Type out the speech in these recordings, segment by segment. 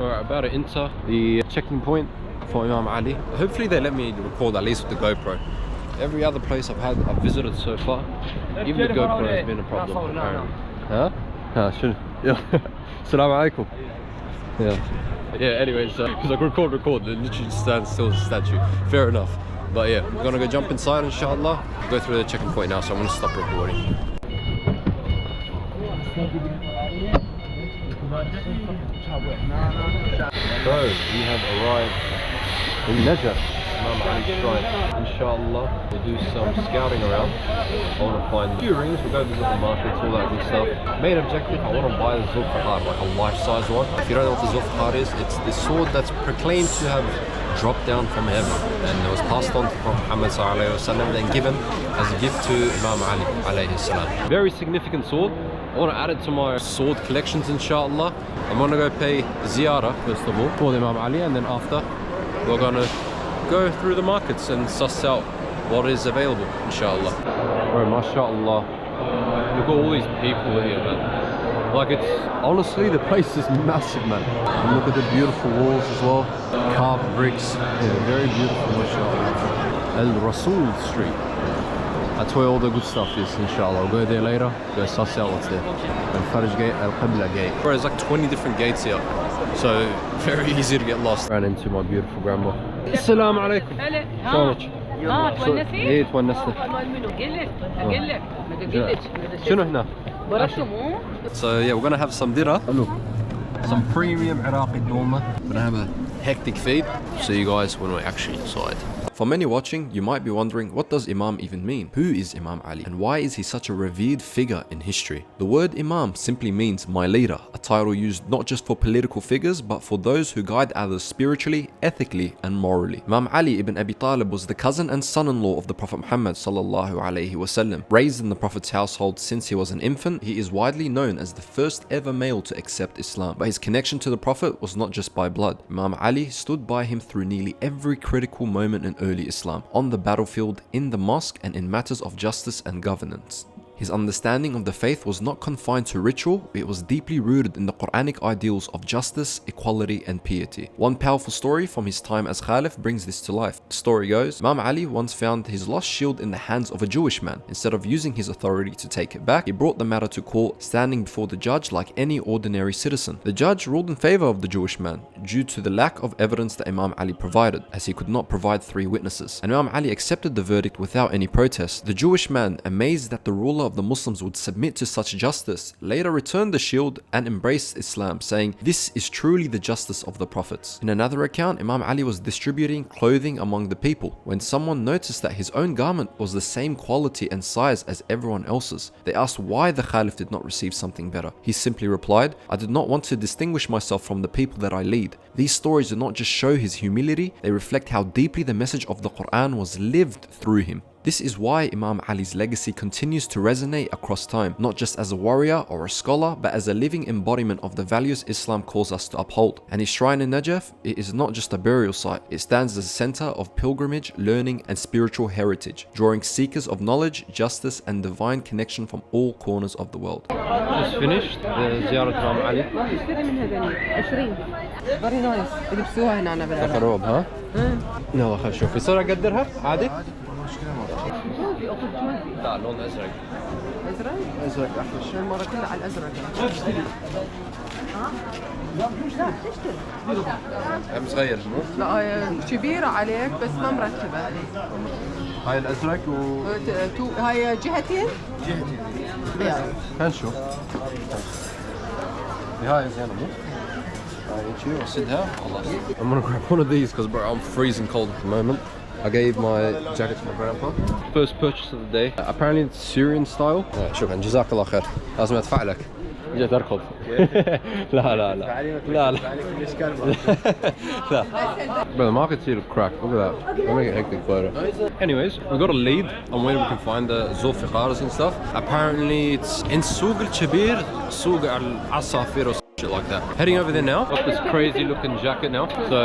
We're about to enter the checking point for Imam Ali. Hopefully they let me record at least with the GoPro. Every other place I've visited so far, even the GoPro has been a problem apparently. Huh? Yeah. Assalamu alaikum. Yeah, anyways, because I record, then literally just stand still as a statue. Fair enough. But yeah, we're gonna go jump inside inshallah. Go through the checking point now, so I'm gonna stop recording. So, we have arrived in Najaf, Imam Ali shrine. Inshallah, we'll do some scouting around. I want to find a few rings, we'll go visit the markets, all that good stuff. Main objective, I want to buy the Zulfiqar, like a life-size one. If you don't know what the Zulfiqar is, it's the sword that's proclaimed to have dropped down from heaven and it was passed on to Prophet Muhammad ﷺ and given as a gift to Imam Ali alayhi salam. Very significant sword. I want to add it to my sword collections inshallah. I'm going to go pay ziyarah first of all for Imam Ali, and then after we're going to go through the markets and suss out what is available inshallah. Bro, mashallah, look at all these people here, man. Like, it's honestly, the place is massive, man. And look at the beautiful walls as well, carved bricks. Yeah, very beautiful, mashallah. Al Rasul Street, that's where all the good stuff is inshallah. I'll go there later, go suss out what's there. Al Faraj Gate, Al Qibla Gate. Bro, there's like 20 different gates here, so very easy to get lost. Ran into my beautiful grandma. Assalamu alaikum. شلونك؟ تونسي؟ ايه تونسنا. شنو هنا؟ So yeah, we're gonna have some dira. Look, some premium Iraqi dolma. We're gonna have a hectic feed. See you guys when we're actually inside. For many watching, you might be wondering, what does Imam even mean? Who is Imam Ali? And why is he such a revered figure in history? The word Imam simply means my leader, a title used not just for political figures, but for those who guide others spiritually, ethically, and morally. Imam Ali ibn Abi Talib was the cousin and son-in-law of the Prophet Muhammad sallallahu alaihi wasallam. Raised in the Prophet's household since he was an infant, he is widely known as the first ever male to accept Islam. But his connection to the Prophet was not just by blood. Imam Ali stood by him through nearly every critical moment in early Islam, on the battlefield, in the mosque, and in matters of justice and governance. His understanding of the faith was not confined to ritual, it was deeply rooted in the Quranic ideals of justice, equality, and piety. One powerful story from his time as Khalif brings this to life. The story goes, Imam Ali once found his lost shield in the hands of a Jewish man. Instead of using his authority to take it back, he brought the matter to court, standing before the judge like any ordinary citizen. The judge ruled in favor of the Jewish man, due to the lack of evidence that Imam Ali provided, as he could not provide 3 witnesses. And Imam Ali accepted the verdict without any protest. The Jewish man, amazed that the ruler of the Muslims would submit to such justice, later returned the shield and embraced Islam, saying, "This is truly the justice of the prophets." In another account, Imam Ali was distributing clothing among the people when someone noticed that his own garment was the same quality and size as everyone else's. They asked why the Caliph did not receive something better. He simply replied, "I did not want to distinguish myself from the people that I lead." These stories do not just show his humility, they reflect how deeply the message of the Quran was lived through him. This is why Imam Ali's legacy continues to resonate across time, not just as a warrior or a scholar, but as a living embodiment of the values Islam calls us to uphold. And his shrine in Najaf, it is not just a burial site, it stands as a center of pilgrimage, learning, and spiritual heritage, drawing seekers of knowledge, justice, and divine connection from all corners of the world. Just finished the زيارة Imam Ali. Very nice. يلبسوها هنا أنا بالعراق. تقرب ها؟ يلا خلينا نشوف يصير أقدرها عادي؟ لا لون ازرق. ازرق؟ ازرق احلى شيء. المرة كلها على الازرق. لا هم صغير مو؟ لا كبيرة عليك بس ما مرتبة. هاي الازرق هاي جهتين؟ جهتين. خلينا نشوف. هاي زينة مو؟ هاي شي واسدها خلاص. I'm gonna grab one of these because bro I'm freezing cold at the moment. I gave my jacket to my grandpa. First purchase of the day. Apparently it's Syrian style. شكرا جزاك الله خير. لازم ادفع لك. جيت اركض. لا لا لا. لا لا. لا. Bro, the market's here to crack. Look at that. I'll make a hectic photo. Anyways, we got a lead on where we can find the Zulfiqars and stuff. Apparently it's in Souk al-Kabir, Souk al-Asafir or shit like that. Heading over there now. Got this crazy looking jacket now, so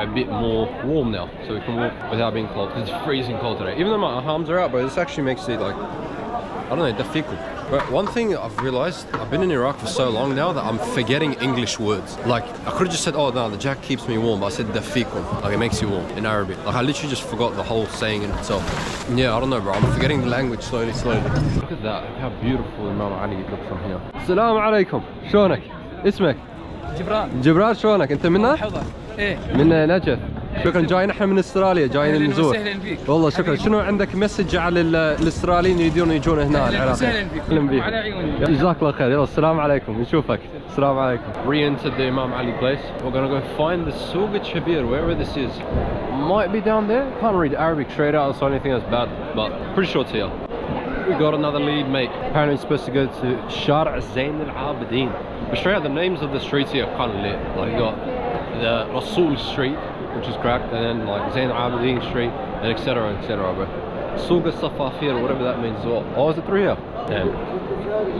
a bit more warm now, so we can walk without being cold. It's freezing cold today. Even though my arms are out, bro, this actually makes it like I don't know, يدفيكم. But one thing I've realized, I've been in Iraq for so long now that I'm forgetting English words. Like, I could have just said, oh no, the jacket keeps me warm, but I said دفيكم, like it makes you warm in Arabic. Like I literally just forgot the whole saying in itself. Yeah, I don't know, bro, I'm forgetting the language slowly. Look at that, look how beautiful Imam Ali looks from here. السلام عليكم، شلونك؟ اسمك؟ جبران شلونك؟ انت منا؟ ايه من نجف. شكرا، جايين احنا من استراليا، جايين نزور. اهلا بيك. والله شكرا. شنو عندك مسج على الاستراليين يريدون يجون هنا العراق؟ اهلا بيك. اهلا بيك. على عيوني. جزاك الله خير. يلا السلام عليكم، نشوفك. السلام عليكم. Re-entered the Imam Ali place. We're gonna go find the Suga Chabir, wherever this is. Might be down there. Can't read Arabic straight out, so anything that's bad, but pretty sure it's here. We got another lead, mate. Apparently it's supposed to go to Shara Zain al-Abidin. But straight out, the names of the streets here are kind of lit. Like you got the Rasul Street, which is cracked, and then like Zain al-Abidin Street, and etc, bro. Suga Safafir, whatever that means as well. Oh, is it through here? Damn.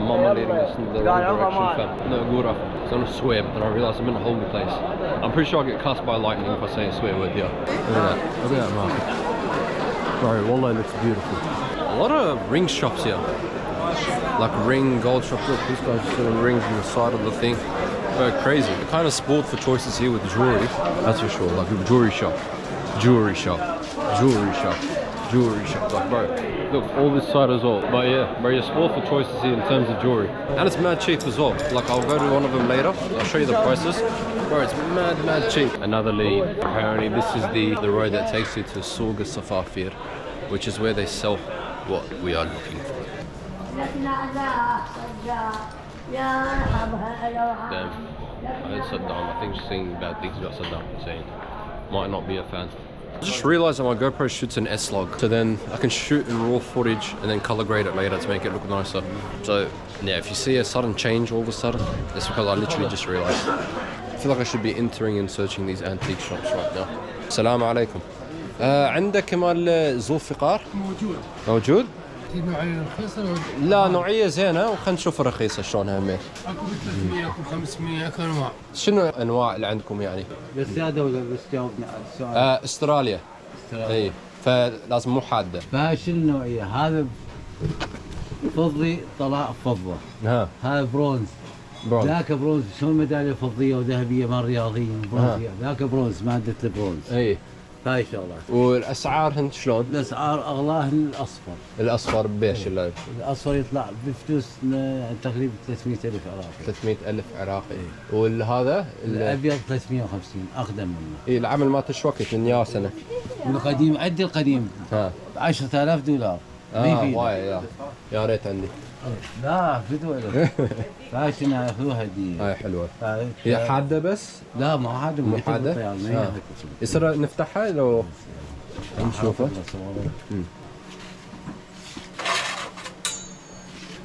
Mama leading us in the wrong direction, fam. No, Gura. So I'm gonna swear, but then I realise I'm in a holy place. I'm pretty sure I get cussed by lightning if I say a swear word here. Look at that. Look at that market. Bro, wallah, it looks beautiful. A lot of ring shops here. Like ring, gold shop. Look, these guys are selling rings on the side of the thing. Very crazy. The kind of sport for choices here with jewelry, that's for sure. Like a jewelry shop, jewelry shop, jewelry shop, jewelry shop. Like, bro, look, all this side as well. But yeah, bro, you're sport for choices here in terms of jewelry. And it's mad cheap as well. Like, I'll go to one of them later. I'll show you the prices. Bro, it's mad cheap. Another lead. Apparently, this is the road that takes you to Suga Safafir, which is where they sell what we are looking for. Damn. I heard Saddam. I think she's saying bad things about Saddam Hussein. Might not be a fan. I just realised that my GoPro shoots an S-Log, so then I can shoot in raw footage and then colour grade it later to make it look nicer. So yeah, if you see a sudden change all of a sudden, it's because I literally just realised. I feel like I should be entering and searching these antique shops right now. Assalamu alaikum. عندك مال زولفقار؟ موجود؟ نوعية رخيصة؟ لا نوعية زينة، وخلينا نشوف الرخيصة شلونها همين. اكو ب 300 اكو ب 500 اكو انواع. شنو انواع اللي عندكم يعني؟ بس يا دولة بس جاوبني على السؤال. استراليا. اي فلازم مو حادة. فشو النوعية؟ هذا فضي طلع فضة. هذا برونز. ذاك برونز، شلون ميدالية فضية وذهبية مال رياضيين برونزية، ذاك برونز مادة البرونز. اي. هاي شغلة. والاسعار هند شلون؟ الاسعار اغلاهن الاصفر. الاصفر بيش اللون؟ الاصفر يطلع بفلوس تقريبا 300,000 عراقي. 300,000 عراقي. والهذا الابيض 350 اقدم منه. اي العمل مالته شو وقت من يا سنة؟ القديم عندي القديم. 10,000 دولار. واي يا ريت عندي. لا فدوة فاشن اخذوها هدية. هاي حلوة. هي حادة بس؟ لا مو حادة، مو حادة؟ يصير نفتحها لو نشوفها؟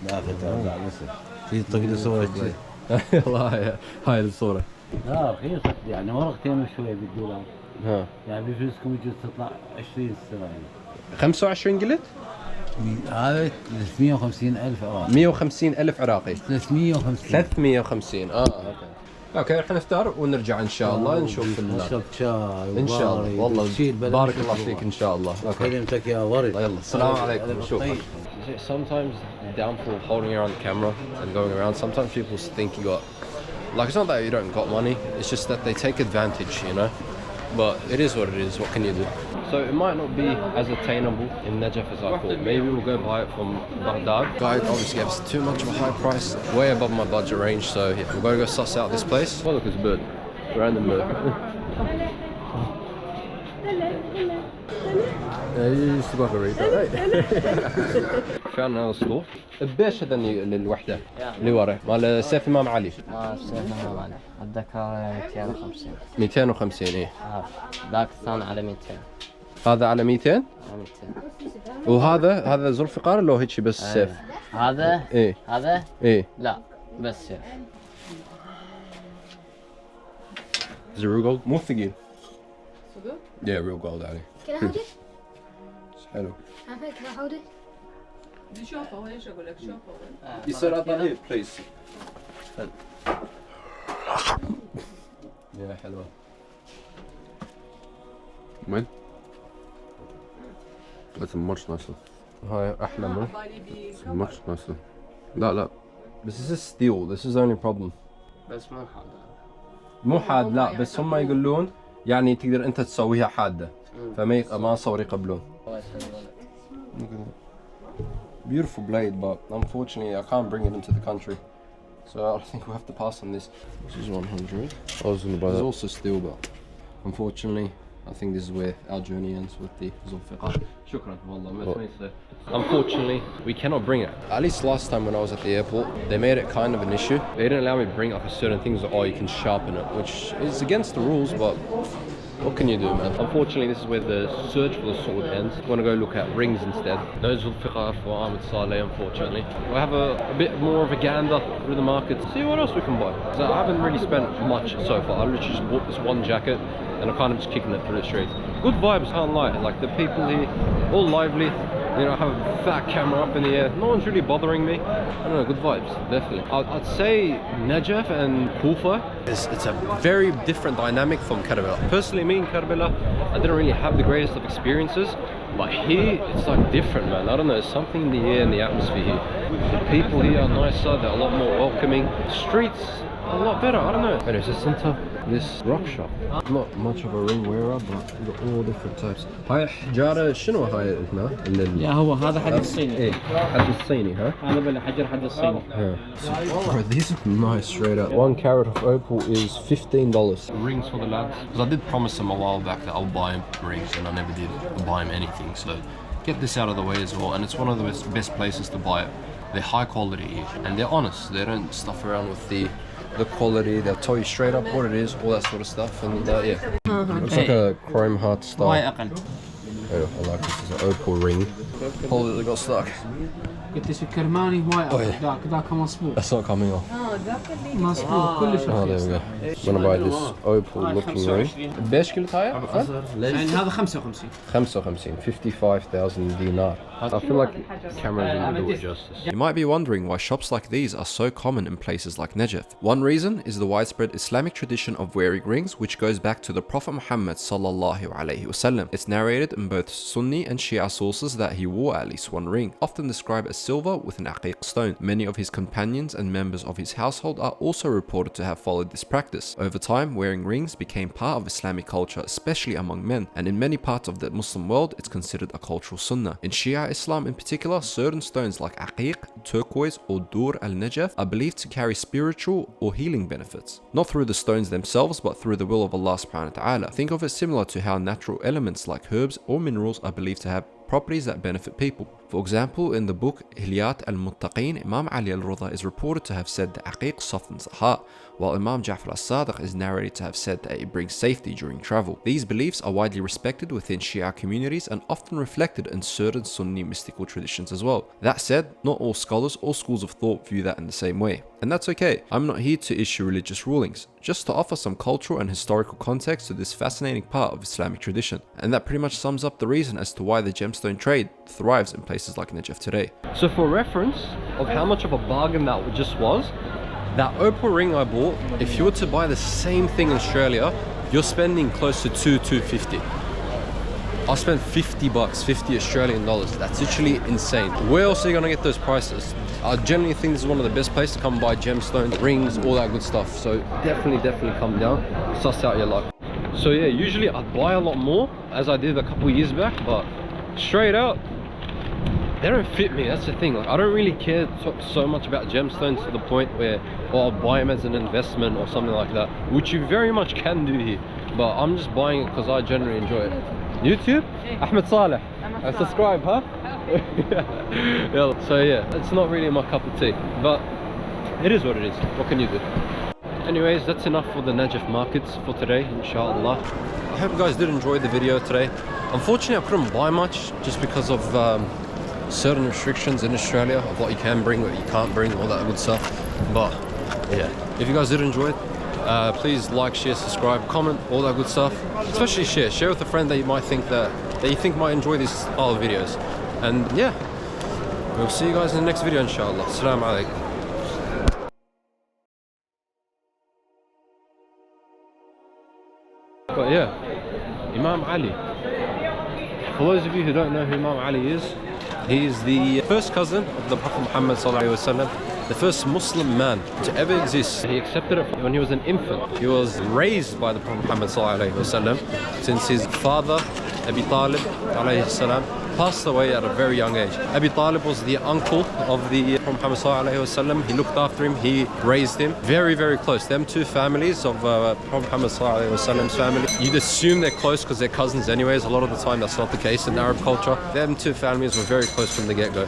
لا فتاة في طقل صورة. والله هاي الصورة. لا رخيصة يعني ورقتين وشوية بالدولار. يعني بفلوسكم يجوز تطلع 20 استرالي. 25 قلت؟ هذا 350,000 عراقي. 150,000 عراقي. 350. اوكي راح نفطر ونرجع ان شاء الله نشوف نشرب شاي ان شاء الله. والله بارك الله فيك ان شاء الله. كلمتك يا ورد. يلا السلام عليكم. نشوف. Sometimes the downfall of holding around the camera and going around, sometimes people think you got, like, it's not that you don't got money, it's just that they take advantage, you know. But it is what it is. What can you do? So it might not be as attainable in Najaf as I thought. Maybe we'll go buy it from Baghdad. Guy obviously gave us too much of a high price, way above my budget range. So yeah, we're going to go suss out this place. Oh look, it's a bird. Random bird. Found another store. بيش هذا الوحدة اللي ورا مال سيف إمام علي. سيف إمام علي الذكر 250. 250 إيه. ذاك الثاني على 200. هذا على 200؟ على 200. وهذا زلفقار لو هيك بس سيف؟ هذا إيه. هذا؟ إيه. لا بس سيف. Is it real gold؟ مو ثقيل. صدق؟ Yeah, real gold علي. كذا حوده؟ حلو. عارفة كذا حوده؟ بدي شوفه ليش اقول لك شوفه. يصير أعطاني please. يا حلوة. وين؟ That's a much nicer. هاي أحلى منه. Much nicer. لا بس this is steel. This is the only problem. بس ما حاضر. مو حاد لا بس هم يقولون يعني تقدر أنت تسويها حادة ما صور يقبلون. Beautiful blade, but unfortunately I can't bring it into the country. So I think we'll have to pass on this. This is 100. I was gonna buy that. It's also steel, but unfortunately I think this is where our journey ends with the Zulfiqar. Shukran, wallah. Unfortunately, we cannot bring it. At least last time when I was at the airport, they made it kind of an issue. They didn't allow me to bring up certain things like, oh, you can sharpen it, which is against the rules, but what can you do, man? Unfortunately, this is where the search for the sword ends. I want to go look at rings instead. No Zulfiqar for Ahmed Saleh, unfortunately. We'll have a bit more of a gander through the market, see what else we can buy. So I haven't really spent much so far. I literally just bought this one jacket and I'm kind of just kicking it through the streets. Good vibes, can't lie. Like the people here, all lively. You know, I have a fat camera up in the air. No one's really bothering me. I don't know, good vibes, definitely. I'd say Najaf and Kufa, it's a very different dynamic from Karbala. Personally, me in Karbala, I didn't really have the greatest of experiences. But here, it's like different, man. I don't know, there's something in the air and the atmosphere here. The people here are nicer, they're a lot more welcoming. The streets, a lot better, I don't know. Anyways, let's enter this rock shop. Not much of a ring wearer, but we've got all different types. هاي حجارة شنو هاي هنا؟ لا هو هذا حد الصيني. ايه حد الصيني ها؟ هذا بالحجر حد الصيني. Bro, these are nice straight up. 1 carat of opal is $15. Rings for the lads. Because I did promise them a while back that I'll buy them rings and I never did buy them anything. So get this out of the way as well. And it's one of the best places to buy it. They're high quality and they're honest. They don't stuff around with the quality. They'll tell you straight up what it is, all that sort of stuff, and yeah, looks like a chrome heart style. Oh, I like this. It's an opal ring. Hold it, it got stuck. قلت لك الكرماني هواي ذاك مصبوغ. That's not coming off. مصبوغ كلش. Oh, there we go. I'm gonna buy this opal looking ring. بإيش قلت هاي؟ يعني هذا 55. 55,000 dinar. I feel like cameras didn't do it justice. You might be wondering why shops like these are so common in places like Najaf. One reason is the widespread Islamic tradition of wearing rings, which goes back to the Prophet Muhammad sallallahu alaihi wasallam. It's narrated in both Sunni and Shia sources that he wore at least one ring, often described as silver with an aqiq stone. Many of his companions and members of his household are also reported to have followed this practice. Over time, wearing rings became part of Islamic culture, especially among men, and in many parts of the Muslim world, it's considered a cultural sunnah. In Shia Islam in particular, certain stones like aqiq, turquoise, or dur al-najaf are believed to carry spiritual or healing benefits. Not through the stones themselves, but through the will of Allah subhanahu wa ta'ala. Think of it similar to how natural elements like herbs or minerals are believed to have properties that benefit people. For example, in the book Holiest al-Muttaqeen, Imam Ali al-Rudha is reported to have said that aqiq softens the heart, while Imam Ja'far al-Sadiq is narrated to have said that it brings safety during travel. These beliefs are widely respected within Shia communities and often reflected in certain Sunni mystical traditions as well. That said, not all scholars or schools of thought view that in the same way. And that's okay. I'm not here to issue religious rulings, just to offer some cultural and historical context to this fascinating part of Islamic tradition. And that pretty much sums up the reason as to why the gemstone trade thrives in places like Najaf today. So for reference of how much of a bargain that just was, that opal ring I bought, if you were to buy the same thing in Australia, you're spending close to $250. I spent $50, 50 Australian dollars. That's literally insane. Where else are you gonna get those prices? I generally think this is one of the best places to come buy gemstones, rings, all that good stuff. So definitely come down, suss out your luck. So yeah, usually I'd buy a lot more, as I did a couple years back, but straight out, they don't fit me. That's the thing. Like, I don't really care so much about gemstones to the point where I'll buy them as an investment or something like that, which you very much can do here. But I'm just buying it because I generally enjoy it. YouTube? Ahmed Saleh. Subscribe, huh? Yeah. So yeah, it's not really my cup of tea, but it is what it is. What can you do? Anyways, that's enough for the Najaf markets for today, inshallah. I hope you guys did enjoy the video today. Unfortunately, I couldn't buy much just because of certain restrictions in Australia of what you can bring, what you can't bring, all that good stuff. But yeah, if you guys did enjoy it, please like, share, subscribe, comment, all that good stuff. Especially share with a friend that you might think that you think might enjoy these style of videos. And yeah, we'll see you guys in the next video, inshallah. Assalamu alaikum. But yeah, Imam Ali. For those of you who don't know who Imam Ali is, He's the first cousin of the Prophet Muhammad sallallahu alaihi wasallam, the first Muslim man to ever exist. He accepted it when he was an infant. He was raised by the Prophet Muhammad sallallahu alaihi wasallam since his father, Abi Talib alayhi salam, passed away at a very young age. Abi Talib was the uncle of the Prophet Muhammad sallallahu alaihi wasallam. He looked after him, he raised him. Very, very close. Them two families of Prophet Muhammad sallallahu alaihi wasallam's family. You'd assume they're close because they're cousins anyways. A lot of the time that's not the case in Arab culture. Them two families were very close from the get-go.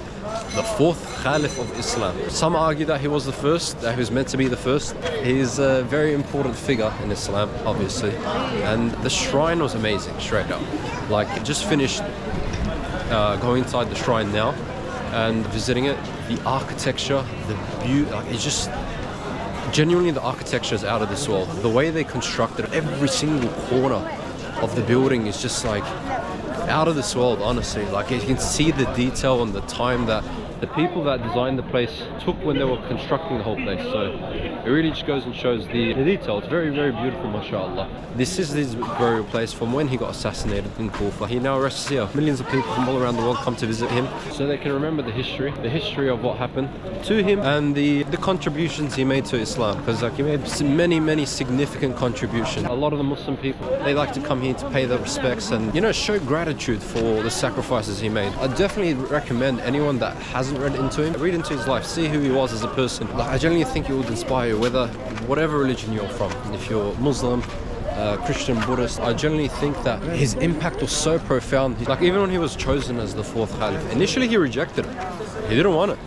The fourth Caliph of Islam. Some argue that he was the first, that he was meant to be the first. He's a very important figure in Islam, obviously. And the shrine was amazing, straight up. Like, just finished going inside the shrine now and visiting it. The architecture, the beauty, like, it's just genuinely, the architecture is out of this world. The way they constructed every single corner of the building is just like out of this world, honestly. Like, you can see the detail and the time that the people that designed the place took when they were constructing the whole place. So it really just goes and shows the detail. It's very, very beautiful, mashallah. This is his burial place from when he got assassinated in Kufa. He now rests here. Millions of people from all around the world come to visit him so they can remember the history of what happened to him and the contributions he made to Islam. Because like, he made many, many significant contributions. A lot of the Muslim people, they like to come here to pay their respects and, you know, show gratitude for the sacrifices he made. I definitely recommend anyone that hasn't read into him, read into his life, see who he was as a person. Like, I genuinely think it would inspire you, whatever religion you're from. If you're Muslim, Christian, Buddhist, I generally think that his impact was so profound. Like, even when he was chosen as the fourth Caliph, initially he rejected it. He didn't want it.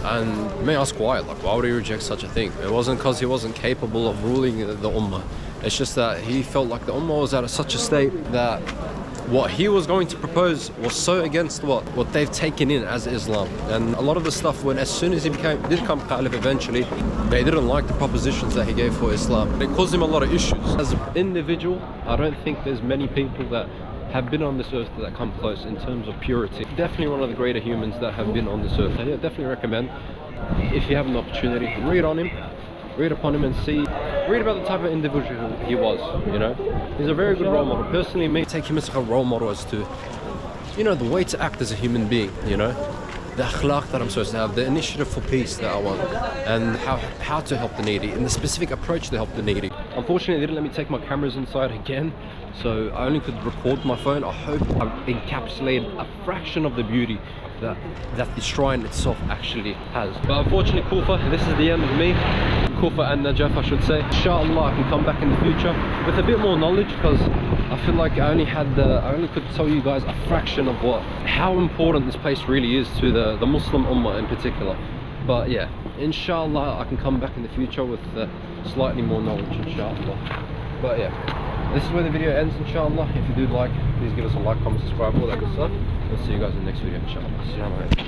And you may ask why, like, why would he reject such a thing? It wasn't because he wasn't capable of ruling the Ummah. It's just that he felt like the Ummah was at such a state that what he was going to propose was so against what they've taken in as Islam. And a lot of the stuff, when as soon as he did become Caliph eventually, they didn't like the propositions that he gave for Islam. It caused him a lot of issues. As an individual, I don't think there's many people that have been on this earth that come close in terms of purity. Definitely one of the greater humans that have been on this earth. I definitely recommend, if you have an opportunity, read on him. Read upon him and read about the type of individual he was, you know. He's a very good role model. Personally, me, take him as like a role model as to, you know, the way to act as a human being, you know. The akhlaq that I'm supposed to have, the initiative for peace that I want, and how to help the needy, and the specific approach to help the needy. Unfortunately, they didn't let me take my cameras inside again, so I only could record my phone. I hope I've encapsulated a fraction of the beauty that the shrine itself actually has. But unfortunately, Kufa, this is the end of me. Kufa and Najaf, I should say. Inshallah, I can come back in the future with a bit more knowledge, because I feel like I only could tell you guys a fraction of how important this place really is to the Muslim Ummah in particular. But yeah, inshallah, I can come back in the future with slightly more knowledge, inshallah. But yeah, this is where the video ends, inshallah. If you do like, please give us a like, comment, subscribe, all that good stuff. We'll see you guys in the next video, inshallah.